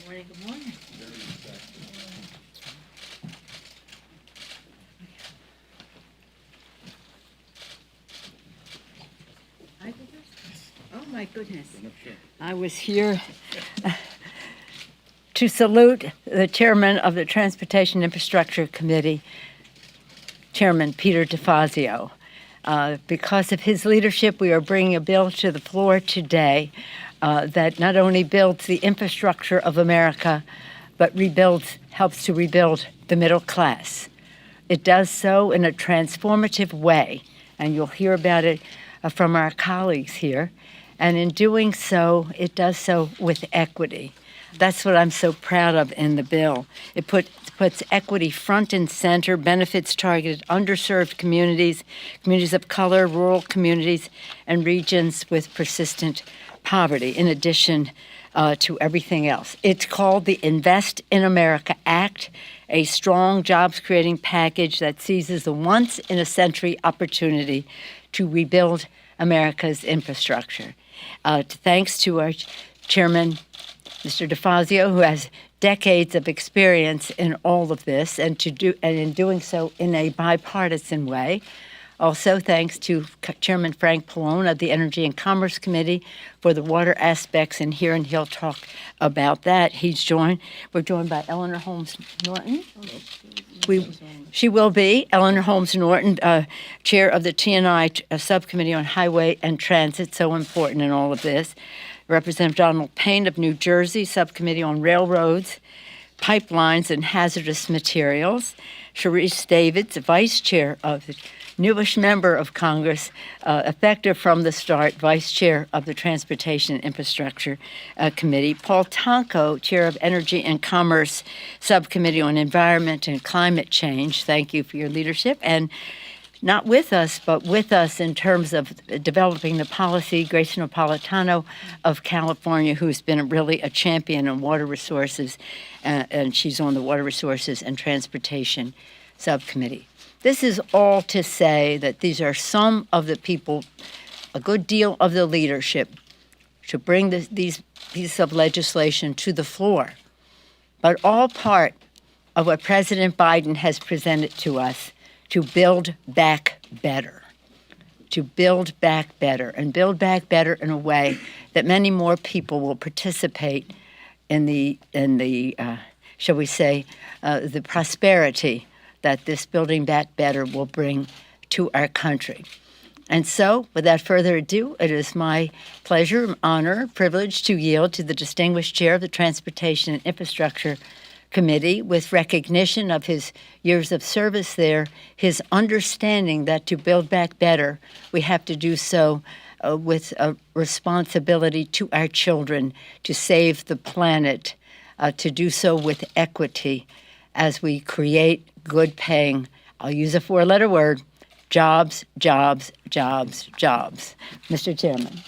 morning, good morning. I did this? Oh, my goodness. I was here to salute the chairman of the Transportation Infrastructure Committee, Chairman Peter DeFazio. Because of his leadership, we are bringing a bill to the floor today that not only builds the infrastructure of America, but helps to rebuild the middle class. It does so in a transformative way, and you'll hear about it from our colleagues here. And in doing so, it does so with equity. That's what I'm so proud of in the bill. It puts equity front and center, benefits targeted underserved communities, communities of color, rural communities, and regions with persistent poverty, in addition to everything else. It's called the Invest in America Act, a strong jobs-creating package that seizes the once-in-a-century opportunity to rebuild America's infrastructure. Thanks to our chairman, Mr. DeFazio, who has decades of experience in all of this, and in doing so in a bipartisan way. Also, thanks to Chairman Frank Pallone of the Energy and Commerce Committee for the water aspects in here, and he'll talk about that. We're joined by Eleanor Holmes Norton. She will be Eleanor Holmes Norton, chair of the T&I Subcommittee on Highway and Transit, so important in all of this. Representative Donald Payne of New Jersey, Subcommittee on Railroads, Pipelines, and Hazardous Materials. Sharice Davids, Vice Chair of the newish member of Congress, effective from the start, Vice Chair of the Transportation and Infrastructure Committee. Paul Tonko, Chair of Energy and Commerce Subcommittee on Environment and Climate Change. Thank you for your leadership. And not with us, but with us in terms of developing the policy, Grace Napolitano of California, who's been really a champion on water resources, and she's on the Water Resources and Transportation Subcommittee. This is all to say that these are some of the people, a good deal of the leadership, to bring these pieces of legislation to the floor, but all part of what President Biden has presented to us to build back better, and build back better in a way that many more people will participate in the shall we say, the prosperity that this building back better will bring to our country. And so, without further ado, it is my pleasure, honor, privilege to yield to the distinguished chair of the Transportation and Infrastructure Committee, with recognition of his years of service there, his understanding that to build back better, we have to do so with a responsibility to our children, to save the planet, to do so with equity as we create good-paying, I'll use a four-letter word, jobs, jobs, jobs, jobs. Mr. Chairman.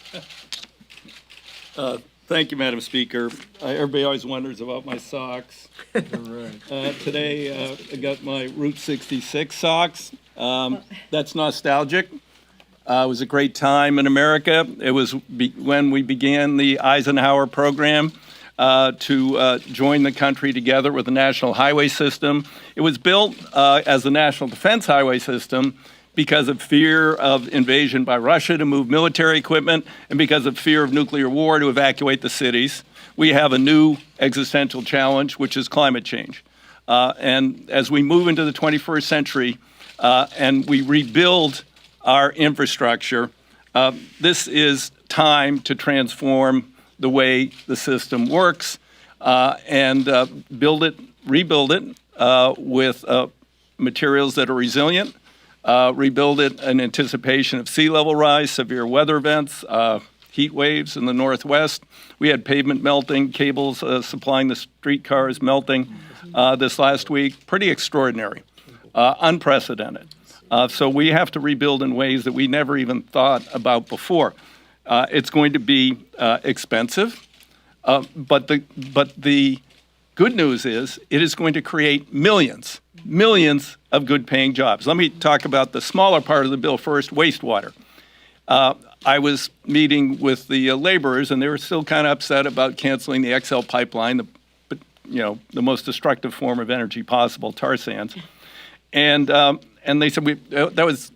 Thank you, Madam Speaker. Everybody always wonders about my socks. All right. Today, I got my Route 66 socks. That's nostalgic. It was a great time in America. It was when we began the Eisenhower program to join the country together with the National Highway System. It was built as the National Defense Highway System because of fear of invasion by Russia to move military equipment, and because of fear of nuclear war to evacuate the cities. We have a new existential challenge, which is climate change. And as we move into the 21st century and we rebuild our infrastructure, this is time to transform the way the system works and rebuild it with materials that are resilient, rebuild it in anticipation of sea level rise, severe weather events, heat waves in the Northwest. We had pavement melting, cables supplying the streetcars melting this last week. Pretty extraordinary, unprecedented. So we have to rebuild in ways that we never even thought about before. It's going to be expensive, but the good news is it is going to create millions of good-paying jobs. Let me talk about the smaller part of the bill first, wastewater. I was meeting with the laborers, and they were still kind of upset about canceling the XL pipeline, the the most destructive form of energy possible, tar sands. And they said, that was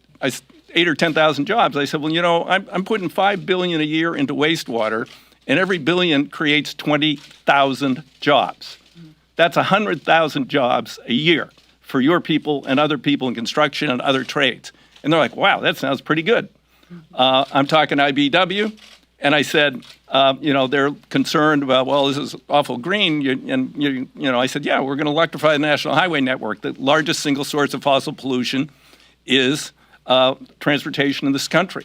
8 or 10,000 jobs. I said, well, I'm putting $5 billion a year into wastewater, and every billion creates 20,000 jobs. That's 100,000 jobs a year for your people and other people in construction and other trades. And they're like, wow, that sounds pretty good. I'm talking IBW, and I said, they're concerned about, well, this is awful green. I said, yeah, we're going to electrify the National Highway Network. The largest single source of fossil pollution is transportation in this country.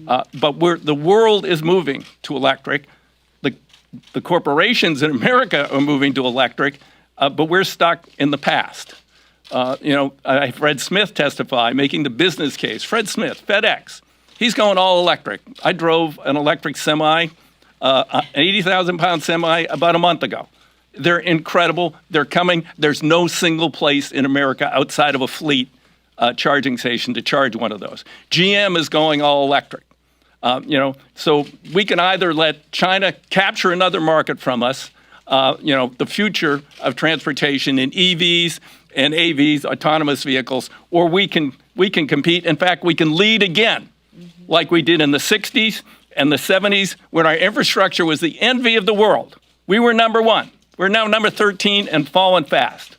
But the world is moving to electric. The corporations in America are moving to electric, but we're stuck in the past. Fred Smith testify, making the business case. Fred Smith, FedEx, he's going all electric. I drove an electric semi, an 80,000-pound semi about a month ago. They're incredible. They're coming. There's no single place in America outside of a fleet charging station to charge one of those. GM is going all electric. So we can either let China capture another market from us, the future of transportation in EVs and AVs, autonomous vehicles, or we can compete. In fact, we can lead again, like we did in the 60s and the 70s when our infrastructure was the envy of the world. We were number one. We're now number 13 and falling fast.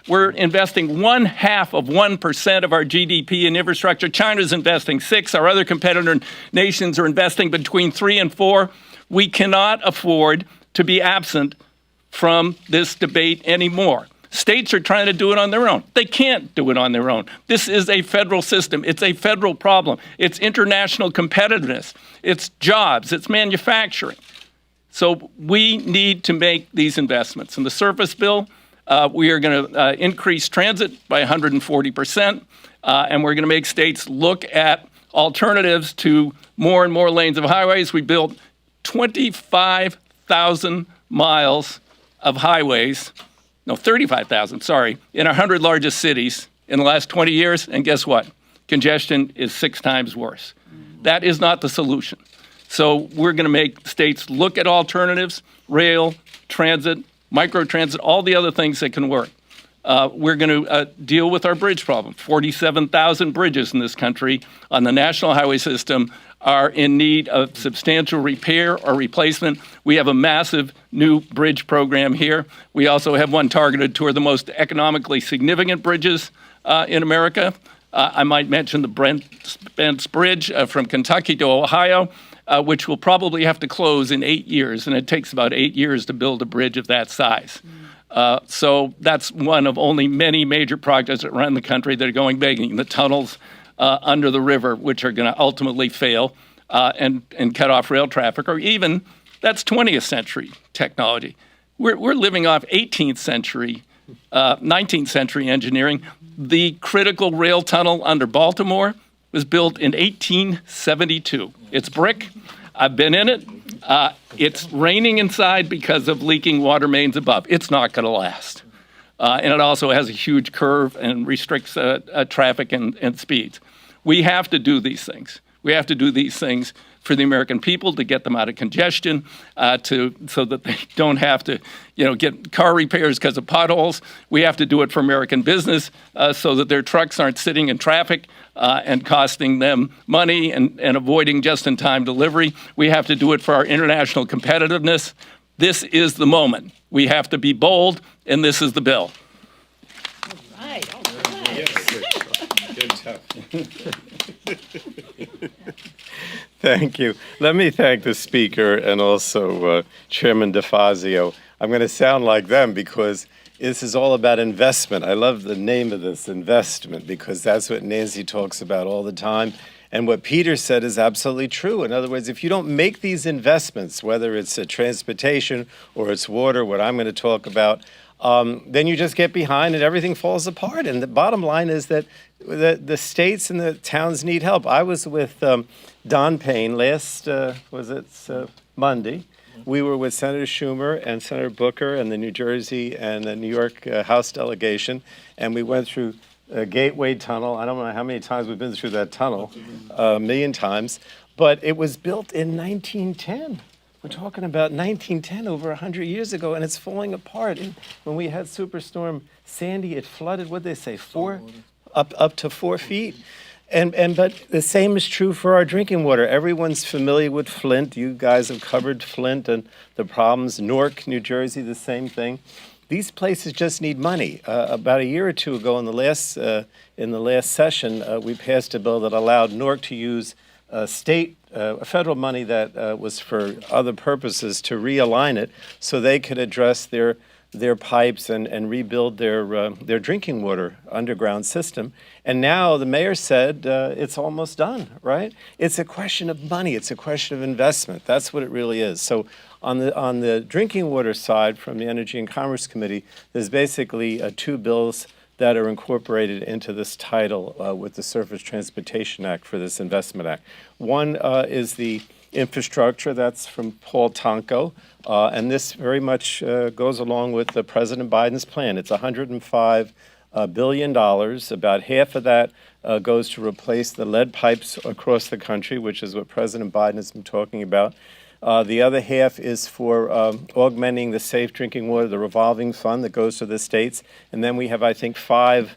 We're investing 0.5% of our GDP in infrastructure. China's investing 6%. Our other competitor nations are investing between 3 and 4%. We cannot afford to be absent from this debate anymore. States are trying to do it on their own. They can't do it on their own. This is a federal system. It's a federal problem. It's international competitiveness. It's jobs. It's manufacturing. So we need to make these investments. In the surface bill, we are going to increase transit by 140%, and we're going to make states look at alternatives to more and more lanes of highways. We built 25,000 miles of highways, 35,000, in 100 largest cities in the last 20 years, and guess what? Congestion is 6 times worse. That is not the solution. So we're going to make states look at alternatives, rail, transit, microtransit, all the other things that can work. We're going to deal with our bridge problem. 47,000 bridges in this country on the national highway system are in need of substantial repair or replacement. We have a massive new bridge program here. We also have one targeted toward the most economically significant bridges in America. I might mention the Brent Spence Bridge from Kentucky to Ohio, which will probably have to close in 8 years, and it takes about 8 years to build a bridge of that size. So that's one of only many major projects around the country that are going big. The tunnels under the river, which are going to ultimately fail and cut off rail traffic, or even that's 20th century technology. We're living off 18th century, 19th century engineering. The critical rail tunnel under Baltimore was built in 1872. It's brick. I've been in it. It's raining inside because of leaking water mains above. It's not going to last. And it also has a huge curve and restricts traffic and speeds. We have to do these things. We have to do these things for the American people to get them out of congestion, so that they don't have to, get car repairs because of potholes. We have to do it for American business so that their trucks aren't sitting in traffic and costing them money and avoiding just-in-time delivery. We have to do it for our international competitiveness. This is the moment. We have to be bold, and this is the bill. All right. All right. Good stuff. Thank you. Let me thank the speaker and also Chairman DeFazio. I'm going to sound like them because this is all about investment. I love the name of this, investment, because that's what Nancy talks about all the time. And what Peter said is absolutely true. In other words, if you don't make these investments, whether it's transportation or it's water, what I'm going to talk about, then you just get behind and everything falls apart. And the bottom line is that the states and the towns need help. I was with Don Payne last, Monday. We were with Senator Schumer and Senator Booker and the New Jersey and the New York House delegation, and we went through Gateway Tunnel. I don't know how many times we've been through that tunnel, a million times, but it was built in 1910. We're talking about 1910, over 100 years ago, and it's falling apart. And when we had Superstorm Sandy, it flooded, what'd they say, up to 4 feet? But the same is true for our drinking water. Everyone's familiar with Flint. You guys have covered Flint and the problems. Newark, New Jersey, the same thing. These places just need money. About a year or two ago, in the last session, we passed a bill that allowed Newark to use federal money that was for other purposes to realign it, so they could address their pipes and rebuild their drinking water underground system. And now the mayor said it's almost done, right? It's a question of money. It's a question of investment. That's what it really is. So on the drinking water side, from the Energy and Commerce Committee, there's basically 2 bills that are incorporated into this title with the Surface Transportation Act for this Investment Act. One is the infrastructure. That's from Paul Tonko. And this very much goes along with President Biden's plan. It's $105 billion. About half of that goes to replace the lead pipes across the country, which is what President Biden has been talking about. The other half is for augmenting the safe drinking water, the revolving fund that goes to the states. And then we have, I think, $5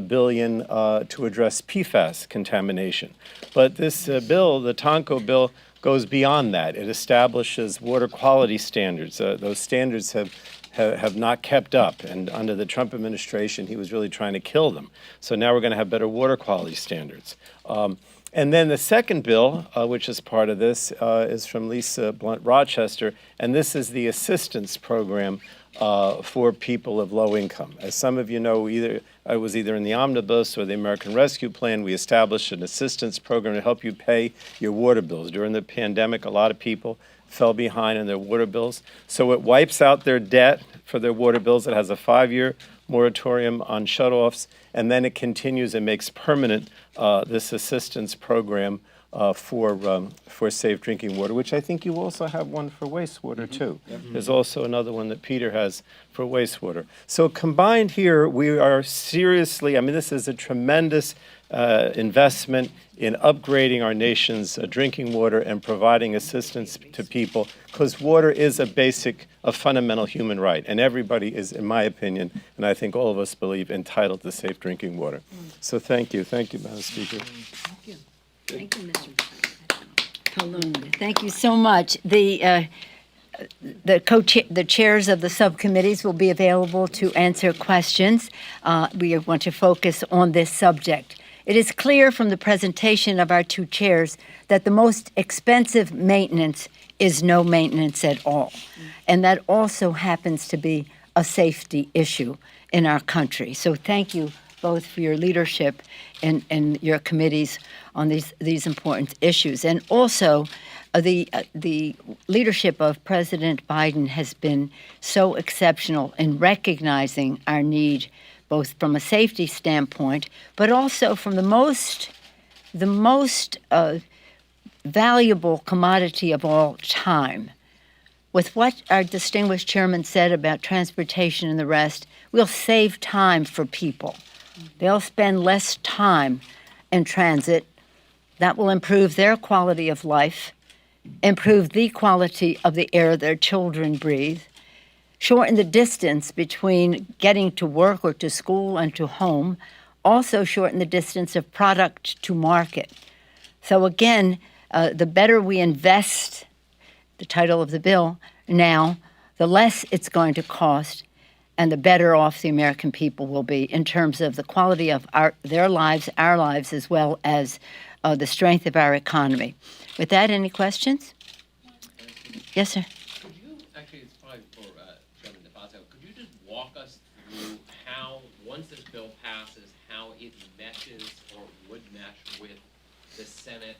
billion to address PFAS contamination. But this bill, the Tonko bill, goes beyond that. It establishes water quality standards. Those standards have not kept up, and under the Trump administration, he was really trying to kill them. So now we're going to have better water quality standards. And then the second bill, which is part of this, is from Lisa Blunt Rochester, and this is the assistance program for people of low income. As some of you know, I was either in the Omnibus or the American Rescue Plan. We established an assistance program to help you pay your water bills. During the pandemic, a lot of people fell behind in their water bills. So it wipes out their debt for their water bills. It has a 5-year moratorium on shutoffs, and then it continues and makes permanent this assistance program for safe drinking water, which I think you also have one for wastewater too. There's also another one that Peter has for wastewater. So combined here, we are seriously, this is a tremendous investment in upgrading our nation's drinking water and providing assistance to people, because water is a fundamental human right, and everybody is, in my opinion, and I think all of us believe, entitled to safe drinking water. So thank you, Madam Speaker. Thank you. Thank you, Mr. Colon. Thank you so much. The chairs of the subcommittees will be available to answer questions. We want to focus on this subject. It is clear from the presentation of our 2 chairs that the most expensive maintenance is no maintenance at all. And that also happens to be a safety issue in our country. So thank you both for your leadership and your committees on these important issues. And also, the leadership of President Biden has been so exceptional in recognizing our need, both from a safety standpoint, but also from the most valuable commodity of all time. With what our distinguished chairman said about transportation and the rest, we'll save time for people. They'll spend less time in transit. That will improve their quality of life, improve the quality of the air their children breathe, shorten the distance between getting to work or to school and to home, also shorten the distance of product to market. So again, the better we invest, the title of the bill now, the less it's going to cost, and the better off the American people will be in terms of the quality of their lives, our lives, as well as the strength of our economy. With that, any questions? Yes, sir. Could you, actually, it's probably for Chairman DeFazio, could you just walk us through how, once this bill passes, how it meshes or would mesh with the Senate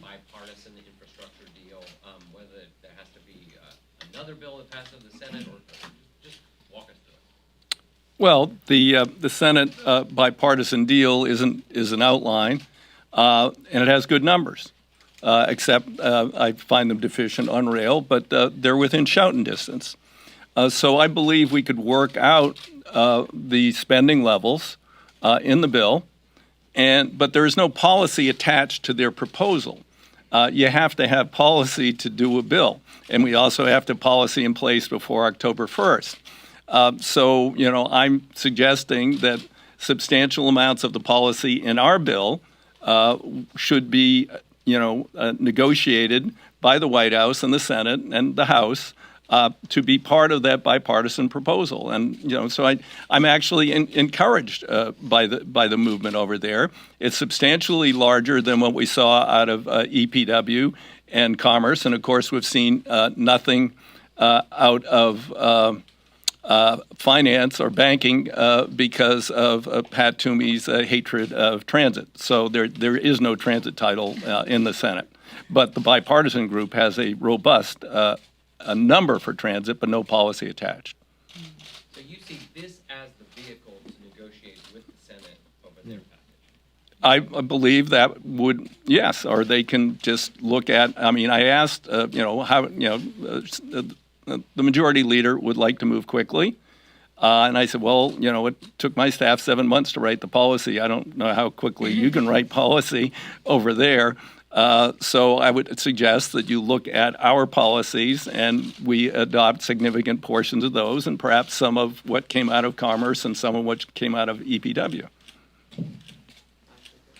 bipartisan infrastructure deal, whether there has to be another bill that passes the Senate, or just walk us through it? Well, the Senate bipartisan deal is an outline, and it has good numbers, except I find them deficient on rail, but they're within shouting distance. So I believe we could work out the spending levels in the bill, but there is no policy attached to their proposal. you have to have policy to do a bill. And we also have to have policy in place before October 1st. So, I'm suggesting that substantial amounts of the policy in our bill should be, negotiated by the White House and the Senate and the House to be part of that bipartisan proposal. And, so I'm actually encouraged by the movement over there. It's substantially larger than what we saw out of EPW and Commerce. And of course, we've seen nothing out of finance or banking because of Pat Toomey's hatred of transit. So there is no transit title in the Senate. But the bipartisan group has a robust a number for transit, but no policy attached. So you see this as the vehicle to negotiate with the Senate over their package? I believe that would, yes, or they can just look at, I asked, how, the majority leader would like to move quickly. And I said, well, it took my staff 7 months to write the policy. I don't know how quickly you can write policy over there. So I would suggest that you look at our policies and we adopt significant portions of those and perhaps some of what came out of Commerce and some of what came out of EPW.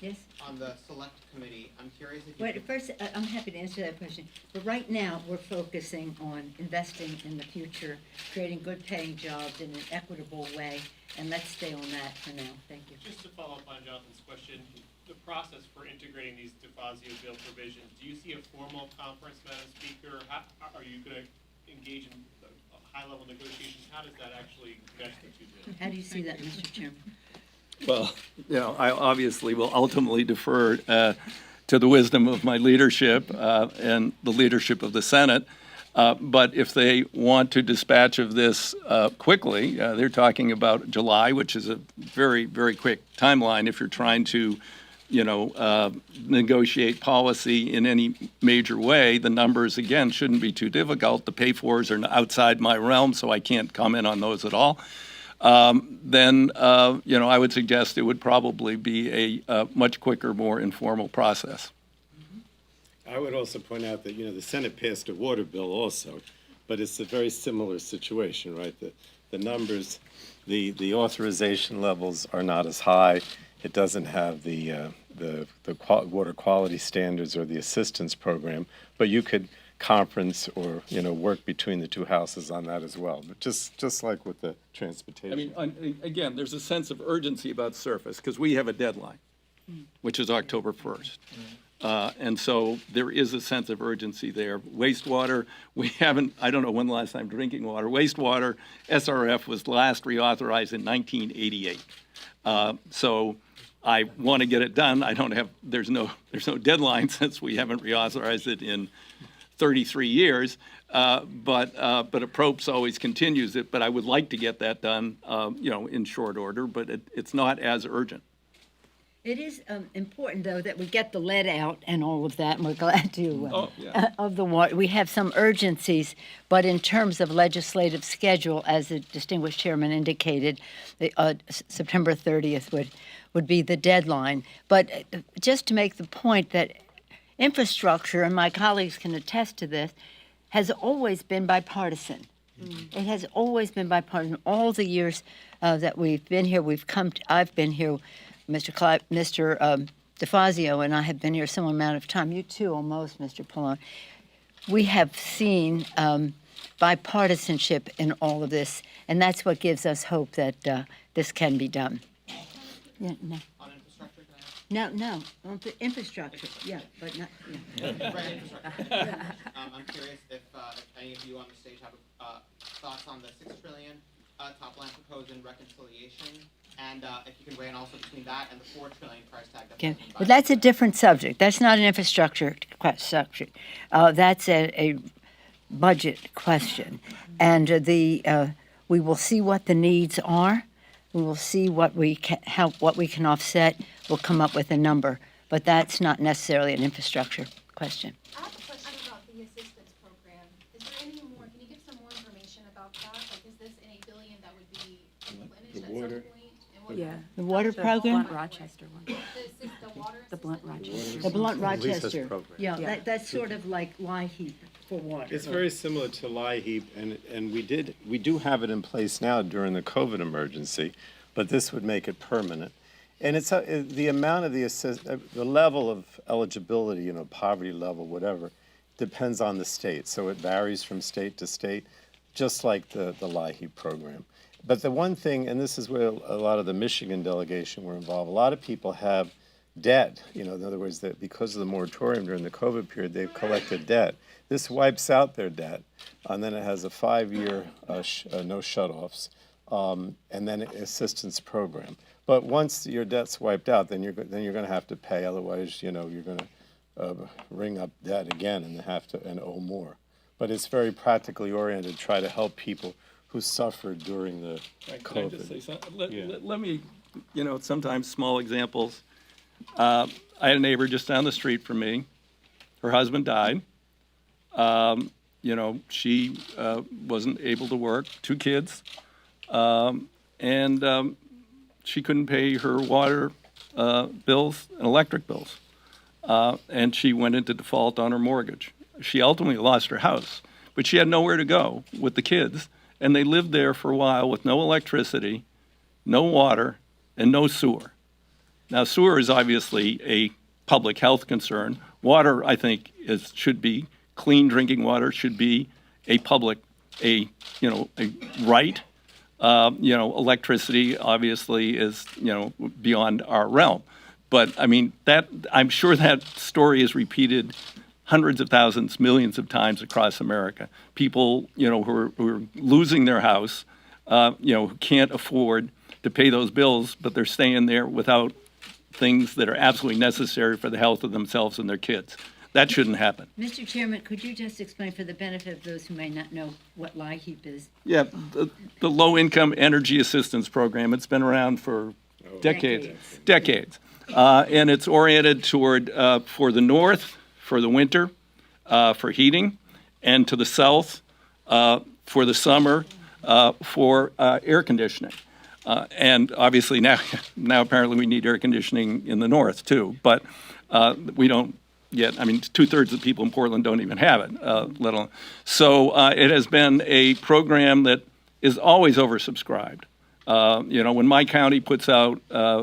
Yes? On the select committee, I'm curious if you Wait, could- first, I'm happy to answer that question. But right now, we're focusing on investing in the future, creating good-paying jobs in an equitable way, and let's stay on that for now. Thank you. Just to follow up on Jonathan's question, the process for integrating these DeFazio bill provisions, do you see a formal conference, Madam Speaker? How, are you going to engage in high-level negotiations? How does that actually mesh the two bills? How do you see that, Mr. Chairman? Well, I obviously will ultimately defer to the wisdom of my leadership and the leadership of the Senate. But if they want to dispatch of this quickly, they're talking about July, which is a very, very quick timeline if you're trying to, negotiate policy in any major way. The numbers, again, shouldn't be too difficult. The pay-fors are outside my realm, so I can't comment on those at all. Then, I would suggest it would probably be a much quicker, more informal process. I would also point out that, the Senate passed a water bill also, but it's a very similar situation, right? The numbers, the authorization levels are not as high. It doesn't have the water quality standards or the assistance program, but you could conference or, work between the two houses on that as well. But just like with the transportation. Again, there's a sense of urgency about surface because we have a deadline, which is October 1st. And so there is a sense of urgency there. Wastewater, I don't know when the last time drinking water. Wastewater, SRF was last reauthorized in 1988. So I want to get it done. There's no deadline since we haven't reauthorized it in 33 years. But approps always continues it. But I would like to get that done, in short order. But it's not as urgent. It is important, though, that we get the lead out and all of that, and we're glad to, of the water. We have some urgencies, but in terms of legislative schedule, as the distinguished chairman indicated, September 30th would be the deadline. But just to make the point that infrastructure, and my colleagues can attest to this, has always been bipartisan. It has always been bipartisan. All the years that we've been here, I've been here, Mr. DeFazio and I have been here some amount of time. You too, almost, Mr. Pallone. We have seen bipartisanship in all of this, and that's what gives us hope that this can be done. Yeah, no. on infrastructure, can I ask? No, on the infrastructure, yeah, but not, yeah. Right, infrastructure. I'm curious if any of you on the stage have thoughts on the $6 trillion top line proposed in reconciliation, and if you can weigh in also between that and the $4 trillion price tag. Okay, but that's a different subject. That's not an infrastructure subject. That's a budget question, and we will see what the needs are. We will see what we can offset. We'll come up with a number, but that's not necessarily an infrastructure question. I have a question about the assistance program. Is there any more, can you give some more information about that? Like, is this in $1 billion that would be replenished at some point? And what- The water program? Rochester one. The water water The Blunt assistance? Rochester. The Blunt Lisa's Rochester. program. Yeah, that's sort of like LIHEAP for water. It's very similar to LIHEAP, and we do have it in place now during the COVID emergency, but this would make it permanent. And it's the amount of the level of eligibility, poverty level, whatever, depends on the state. So it varies from state to state, just like the LIHEAP program. But the one thing, and this is where a lot of the Michigan delegation were involved, a lot of people have debt. In other words, that because of the moratorium during the COVID period, they've collected debt. This wipes out their debt, and then it has a 5-year no shutoffs, and then an assistance program. But once your debt's wiped out, then you're going to have to pay. Otherwise, you're going to ring up debt again and owe more. But it's very practically oriented, try to help people who suffered during the Can I just say COVID. something? Let me, sometimes small examples. I had a neighbor just down the street from me. Her husband died. She wasn't able to work, 2 kids, and she couldn't pay her water bills and electric bills, and she went into default on her mortgage. She ultimately lost her house, but she had nowhere to go with the kids, and they lived there for a while with no electricity, no water, and no sewer. Now, sewer is obviously a public health concern. Water, I think, should be clean drinking water, should be a right. Electricity obviously is, beyond our realm. But I mean, I'm sure that story is repeated hundreds of thousands, millions of times across America. People, who are losing their house, who can't afford to pay those bills, but they're staying there without things that are absolutely necessary for the health of themselves and their kids. That shouldn't happen. Mr. Chairman, could you just explain for the benefit of those who may not know what LIHEAP is? Yeah, the Low-Income Energy Assistance Program, it's been around for decades. And it's oriented toward, for the north, for the winter, for heating, and to the south, for the summer, for air conditioning. And obviously now apparently we need air conditioning in the north too, but we don't yet. I mean, 2/3 of the people in Portland don't even have it, let alone. So it has been a program that is always oversubscribed. When my county puts out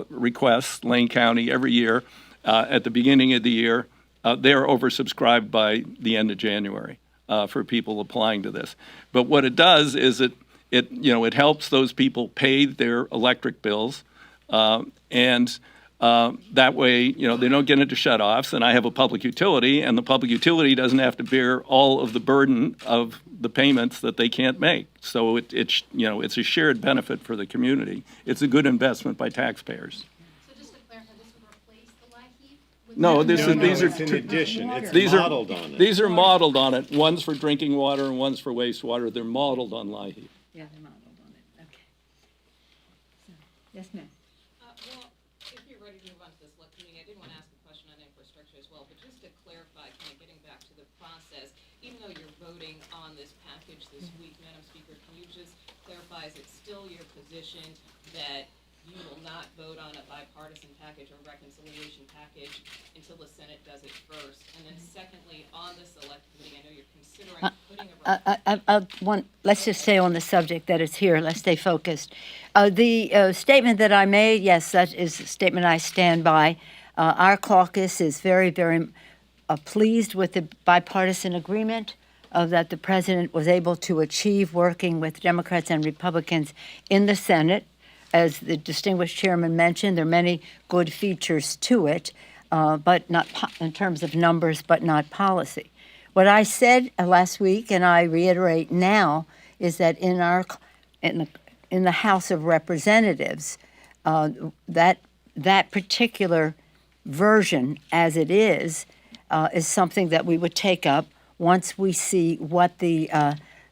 requests, Lane County, every year at the beginning of the year, they're oversubscribed by the end of January for people applying to this. But what it does is it helps those people pay their electric bills, and that way, they don't get into shutoffs. And I have a public utility, and the public utility doesn't have to bear all of the burden of the payments that they can't make. So it's a shared benefit for the community. It's a good investment by taxpayers. So just to clarify, this would replace the LIHEAP? No, these are it's in addition. It's these are modeled on it. These are modeled on it. One's for drinking water and one's for wastewater. They're modeled on LIHEAP. Yeah, they're modeled on it. Okay. So, yes, ma'am. Well, if you're ready to move on to the select committee, I did want to ask a question on infrastructure as well, but just to clarify, kind of getting back to the process, even though you're voting on this package this week, Madam Speaker, can you just clarify, is it still your position that you will not vote on a bipartisan package or reconciliation package until the Senate does it first? And then secondly, on the select committee, I know you're considering putting a Let's just stay on the subject that is here. Let's stay focused. The statement that I made, yes, that is a statement I stand by. Our caucus is very, very pleased with the bipartisan agreement that the president was able to achieve working with Democrats and Republicans in the Senate. As the distinguished chairman mentioned, there are many good features to it, but not in terms of numbers, but not policy. What I said last week, and I reiterate now, is that in the House of Representatives, that particular version, as it is something that we would take up once we see what the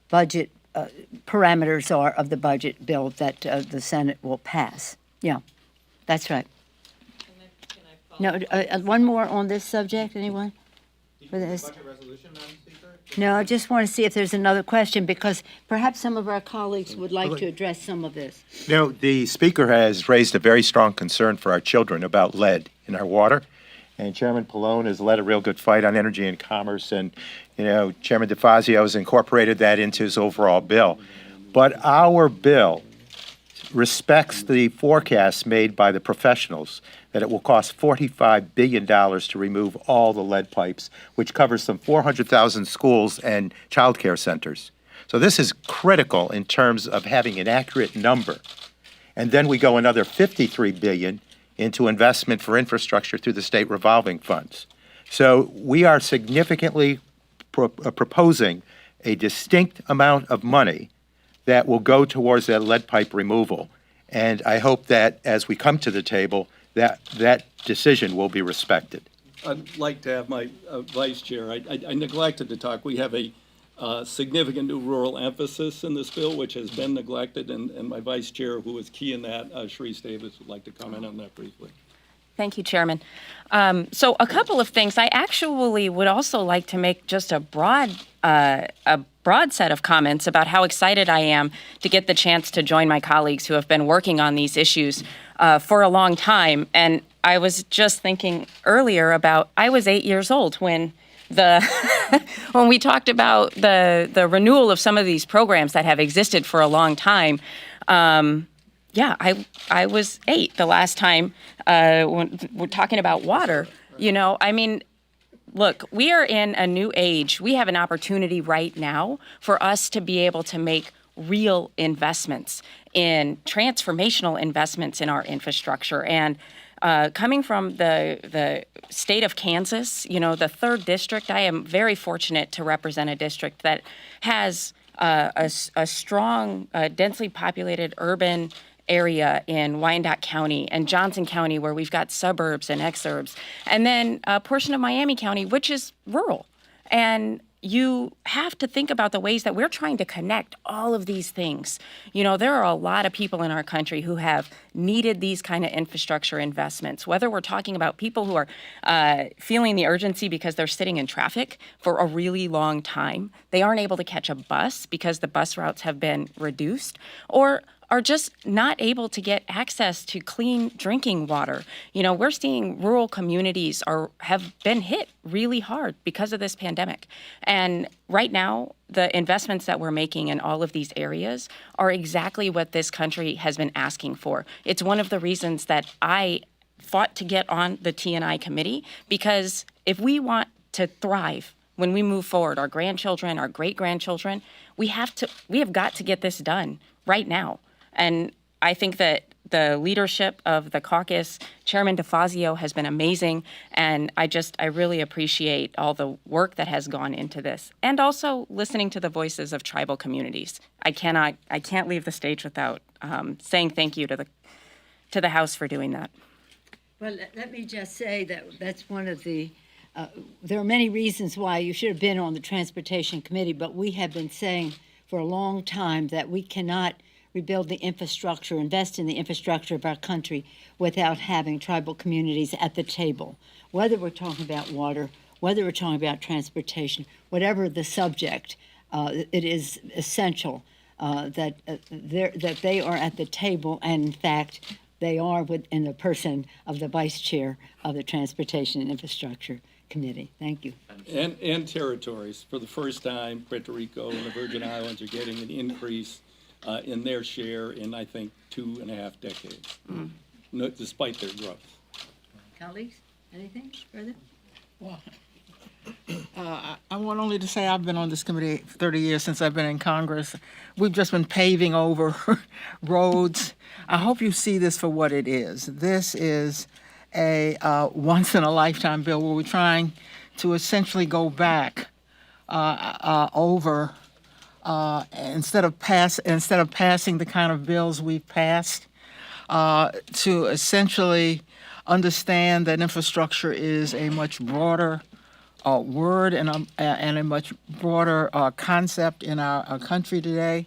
budget parameters are of the budget bill that the Senate will pass. Yeah, that's right. can I follow? No, one more on this subject, anyone? Did For you do this. the budget resolution, Madam Speaker? No, I just want to see if there's another question, because perhaps some of our colleagues would like to address some of this. The Speaker has raised a very strong concern for our children about lead in our water. and Chairman Pallone has led a real good fight on energy and commerce, and Chairman DeFazio has incorporated that into his overall bill. But our bill respects the forecasts made by the professionals that it will cost $45 billion to remove all the lead pipes, which covers some 400,000 schools and child care centers. So this is critical in terms of having an accurate number. And then we go another $53 billion into investment for infrastructure through the state revolving funds. So we are significantly proposing a distinct amount of money that will go towards that lead pipe removal. And I hope that as we come to the table, that decision will be respected. I'd like to have my vice chair. I neglected to talk. We have a significant new rural emphasis in this bill, which has been neglected, and my vice chair, who was key in that, Sharice Davis, would like to comment on that briefly. Thank you, Chairman. So a couple of things. I actually would also like to make just a broad set of comments about how excited I am to get the chance to join my colleagues who have been working on these issues for a long time. And I was just thinking earlier about, I was 8 years old when when we talked about the renewal of some of these programs that have existed for a long time. I was 8 the last time when we're talking about water. Look, we are in a new age. We have an opportunity right now for us to be able to make real investments in transformational investments in our infrastructure. And coming from the state of Kansas, the 3rd district, I am very fortunate to represent a district that has a strong, densely populated urban area in Wyandotte County and Johnson County, where we've got suburbs and exurbs, and then a portion of Miami County, which is rural. And you have to think about the ways that we're trying to connect all of these things. There are a lot of people in our country who have needed these kind of infrastructure investments, whether we're talking about people who are feeling the urgency because they're sitting in traffic for a really long time. They aren't able to catch a bus because the bus routes have been reduced, or are just not able to get access to clean drinking water. We're seeing rural communities have been hit really hard because of this pandemic. And right now, the investments that we're making in all of these areas are exactly what this country has been asking for. It's one of the reasons that I fought to get on the T&I committee, because if we want to thrive when we move forward, our grandchildren, our great-grandchildren, we have got to get this done right now. And I think that the leadership of the caucus, Chairman DeFazio, has been amazing. And I really appreciate all the work that has gone into this, and also listening to the voices of tribal communities. I can't leave the stage without saying thank you to the House for doing that. Well, let me just say that's one of the, there are many reasons why you should have been on the Transportation Committee, but we have been saying for a long time that we cannot rebuild the infrastructure, invest in the infrastructure of our country without having tribal communities at the table. Whether we're talking about water, whether we're talking about transportation, whatever the subject, it is essential that they are at the table, and in fact, they are within the person of the vice chair of the Transportation and Infrastructure Committee. Thank you. And territories. For the first time, Puerto Rico and the Virgin Islands are getting an increase in their share in, I think, 2.5 decades, despite their growth. Colleagues, anything further? Well, I want only to say I've been on this committee for 30 years since I've been in Congress. We've just been paving over roads. I hope you see this for what it is. This is a once-in-a-lifetime bill where we're trying to essentially go back over instead of passing the kind of bills we've passed, to essentially understand that infrastructure is a much broader word and a much broader concept in our country today.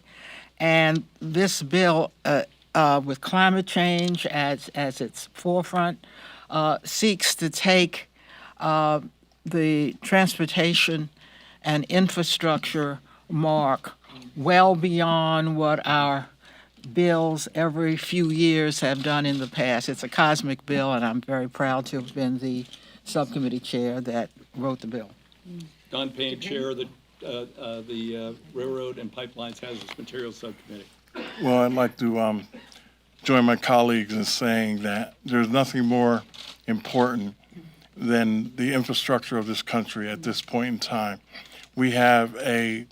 And this bill, with climate change as its forefront, seeks to take the transportation and infrastructure mark well beyond what our bills every few years have done in the past. It's a cosmic bill, and I'm very proud to have been the subcommittee chair that wrote the bill. Don Payne, Chair of the Railroad and Pipelines Hazardous Materials Subcommittee. Well, I'd like to join my colleagues in saying that there's nothing more important than the infrastructure of this country at this point in time. We have a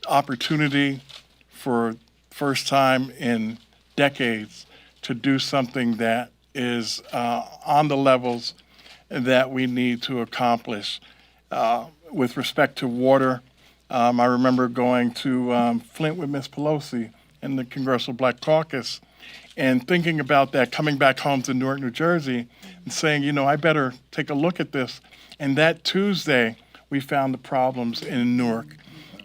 opportunity for first time in decades to do something that is on the levels that we need to accomplish. With respect to water, I remember going to Flint with Ms. Pelosi in the Congressional Black Caucus and thinking about that, coming back home to Newark, New Jersey, and saying, you know, I better take a look at this. And that Tuesday, we found the problems in Newark.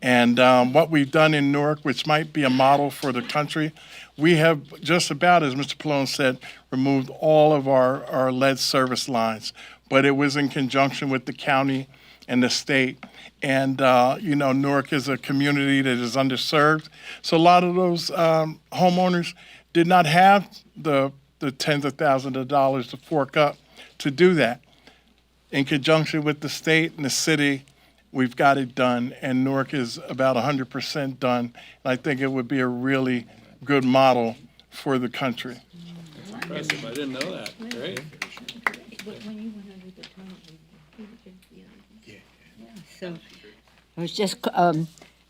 And what we've done in Newark, which might be a model for the country, we have just about, as Mr. Pallone said, removed all of our lead service lines. But it was in conjunction with the county and the state. And, you know, Newark is a community that is underserved. So a lot of those homeowners did not have the tens of thousands of dollars to fork up to do that. In conjunction with the state and the city, we've got it done, and Newark is about 100% done. And I think it would be a really good model for the country. That's impressive. I didn't know that. Great. So I was just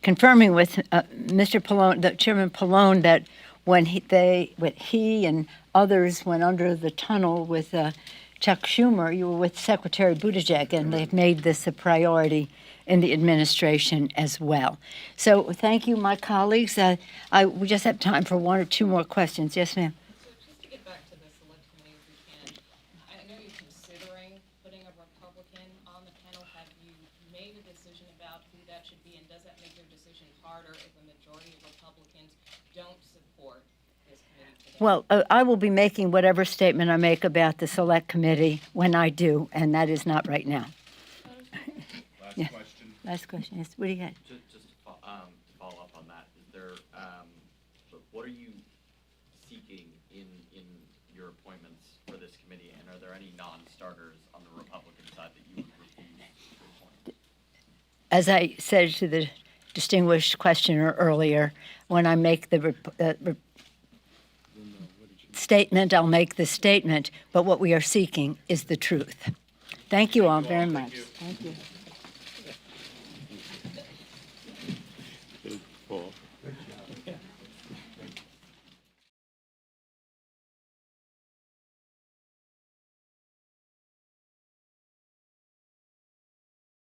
confirming with Mr. Pallone, the Chairman Pallone, that when he and others went under the tunnel with Chuck Schumer, you were with Secretary Buttigieg, and they've made this a priority in the administration as well. So thank you, my colleagues. We just have time for one or two more questions. Yes, ma'am. So just to get back to the select committee, if we can, I know you're considering putting a Republican on the panel. Have you made a decision about who that should be, and does that make your decision harder if a majority of Republicans don't support this committee today? Well, I will be making whatever statement I make about the Select Committee when I do, and that is not right now. Last Yeah. question. Last question, yes. What do you got? Just to follow up on that, is there, what are you seeking in your appointments for this committee, and are there any non-starters on the Republican side that you would refuse to appoint? As I said to the distinguished questioner earlier, when I make the statement, I'll make the statement, but what we are seeking is the truth. Thank you all very much. Thank you.